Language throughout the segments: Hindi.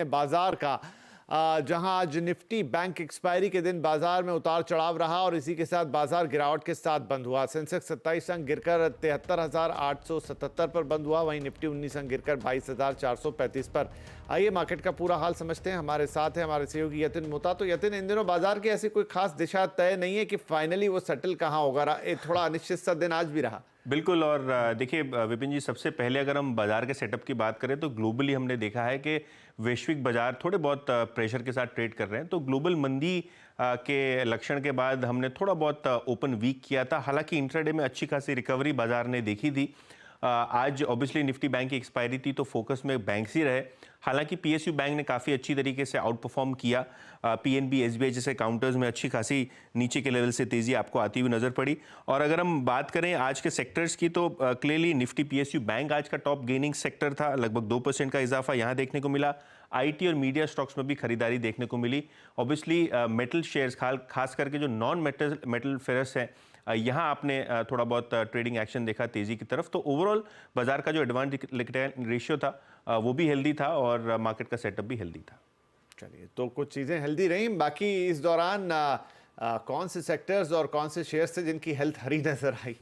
बाजार का जहां आज निफ्टी बैंक एक्सपायरी के दिन बाजार में उतार चढ़ाव रहा और इसी के साथ बाजार गिरावट के साथ बंद हुआ। सेंसेक्स 27 अंक गिरकर 73,877 पर बंद हुआ, वहीं निफ्टी 19 अंक गिरकर 22,435 पर। आइए मार्केट का पूरा हाल समझते हैं। हमारे साथ है हमारे सहयोगी यतिन मोता। तो यतिन, इन दिनों बाजार की ऐसी कोई खास दिशा तय नहीं है कि फाइनली वो सेटल कहाँ होगा, थोड़ा अनिश्चित सा दिन आज भी रहा। बिल्कुल। और देखिए विपिन जी, सबसे पहले अगर हम बाजार के सेटअप की बात करें तो ग्लोबली हमने देखा है कि वैश्विक बाजार थोड़े बहुत प्रेशर के साथ ट्रेड कर रहे हैं। तो ग्लोबल मंदी के लक्षण के बाद हमने थोड़ा बहुत ओपन वीक किया था। हालांकि इंट्राडे में अच्छी खासी रिकवरी बाजार ने देखी थी। आज ऑब्वियसली निफ्टी बैंक की एक्सपायरी थी तो फोकस में बैंक्स ही रहे। हालांकि पीएसयू बैंक ने काफ़ी अच्छी तरीके से आउट परफॉर्म किया। पीएनबी, एसबीआई जैसे काउंटर्स में अच्छी खासी नीचे के लेवल से तेज़ी आपको आती हुई नज़र पड़ी। और अगर हम बात करें आज के सेक्टर्स की तो क्लियरली निफ्टी पीएसयू बैंक आज का टॉप गेनिंग सेक्टर था। लगभग 2% का इजाफा यहाँ देखने को मिला। आईटी और मीडिया स्टॉक्स में भी खरीदारी देखने को मिली। ऑब्वियसली मेटल शेयर्स खास करके जो नॉन मेटल फेरस है, यहाँ आपने थोड़ा बहुत ट्रेडिंग एक्शन देखा तेजी की तरफ। तो ओवरऑल बाजार का जो एडवांस लिक्विडिटी रेशियो था वो भी हेल्दी था और मार्केट का सेटअप भी हेल्दी था। चलिए, तो कुछ चीज़ें हेल्दी रहीं। बाकी इस दौरान कौन से सेक्टर्स और कौन से शेयर्स थे जिनकी हेल्थ हरी नजर आई?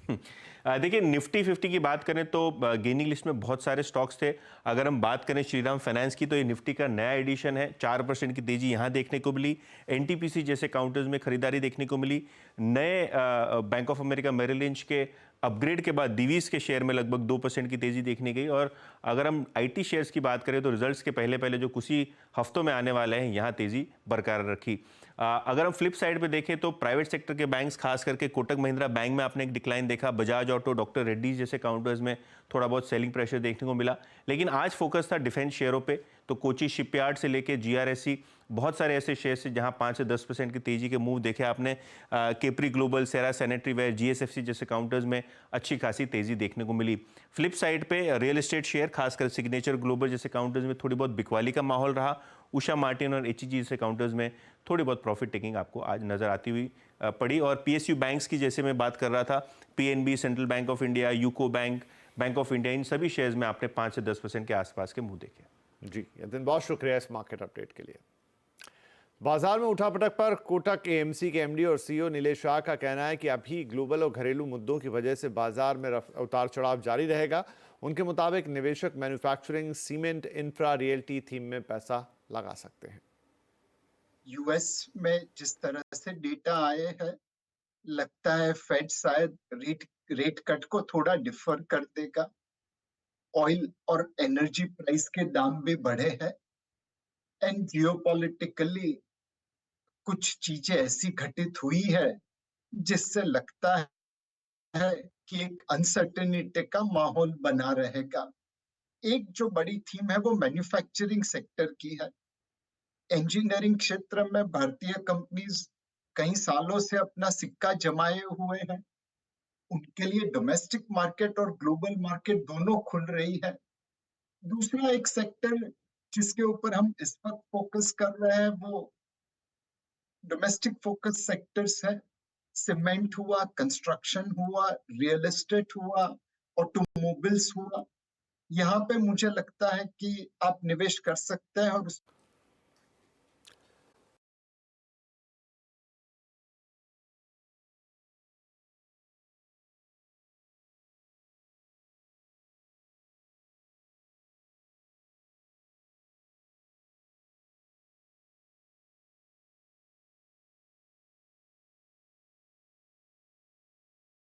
देखिए, निफ्टी 50 की बात करें तो गेनिंग लिस्ट में बहुत सारे स्टॉक्स थे। अगर हम बात करें श्रीराम फाइनेंस की तो ये निफ्टी का नया एडिशन है। 4% की तेजी यहाँ देखने को मिली। एनटीपीसी जैसे काउंटर्स में खरीदारी देखने को मिली। नए bank of America Merrill Lynch के अपग्रेड के बाद दिवीज के शेयर में लगभग 2% की तेजी देखने गई। और अगर हम आईटी शेयर्स की बात करें तो रिजल्ट्स के पहले पहले जो कुछ ही हफ्तों में आने वाले हैं, यहाँ तेजी बरकरार रखी। अगर हम फ्लिप साइड पे देखें तो प्राइवेट सेक्टर के बैंक्स, खास करके कोटक महिंद्रा बैंक में आपने एक डिक्लाइन देखा। बजाज ऑटो, डॉक्टर रेड्डीज जैसे काउंटर्स में थोड़ा बहुत सेलिंग प्रेशर देखने को मिला। लेकिन आज फोकस था डिफेंस शेयरों पे। तो कोची शिपयार्ड से लेके जीआरएससी, बहुत सारे ऐसे शेयर से जहां 5 से 10% की तेजी के मूव देखे आपने। केप्री ग्लोबल, सेरा सैनिटरीवेयर, जीएसएफसी जैसे काउंटर्स में अच्छी खासी तेजी देखने को मिली। फ्लिप साइड पे रियल एस्टेट शेयर, खासकर सिग्नेचर ग्लोबल जैसे काउंटर्स में थोड़ी बहुत बिकवाली का माहौल रहा। उषा मार्टिन और एचईजी जैसे काउंटर्स में थोड़ी बहुत प्रॉफिट टेकिंग आपको आज नजर आती हुई पड़ी। और पीएसयू बैंक्स की जैसे मैं बात कर रहा था, PNB, central bank of India, UCO bank, bank of India, इन सभी शेयर्स में आपने 5 से 10% के आसपास के मूव देखे। जी यतिन, बहुत शुक्रिया इस मार्केट अपडेट के लिए। बाजार में उठापटक पर कोटक एएमसी के एमडी और सीईओ नीलेश शाह का कहना है कि अभी ग्लोबल और घरेलू मुद्दों की वजह से बाजार में उतार चढ़ाव जारी रहेगा। उनके मुताबिक निवेशक manufacturing, cement, infra, realty theme में पैसा लगा सकते हैं। यूएस में जिस तरह से डेटा आए हैं, लगता है फेड शायद रेट कट को थोड़ा डिफर कर देगा। ऑयल और एनर्जी प्राइस के दाम भी बढ़े हैं एंड जियोपॉलिटिकली कुछ चीजें ऐसी घटित हुई है जिससे लगता है कि एक अनसर्टेनिटी का माहौल बना रहेगा। एक जो बड़ी थीम है वो मैन्युफैक्चरिंग सेक्टर की है। इंजीनियरिंग क्षेत्र में भारतीय कंपनीज कई सालों से अपना सिक्का जमाए हुए हैं। उनके लिए डोमेस्टिक मार्केट और ग्लोबल मार्केट दोनों खुल रही है। दूसरा एक सेक्टर जिसके ऊपर हम इस वक्त फोकस कर रहे हैं वो डोमेस्टिक फोकस सेक्टर्स है। सीमेंट हुआ, कंस्ट्रक्शन हुआ, रियल एस्टेट हुआ, ऑटोमोबाइल्स हुआ। यहाँ पे मुझे लगता है कि आप निवेश कर सकते हैं और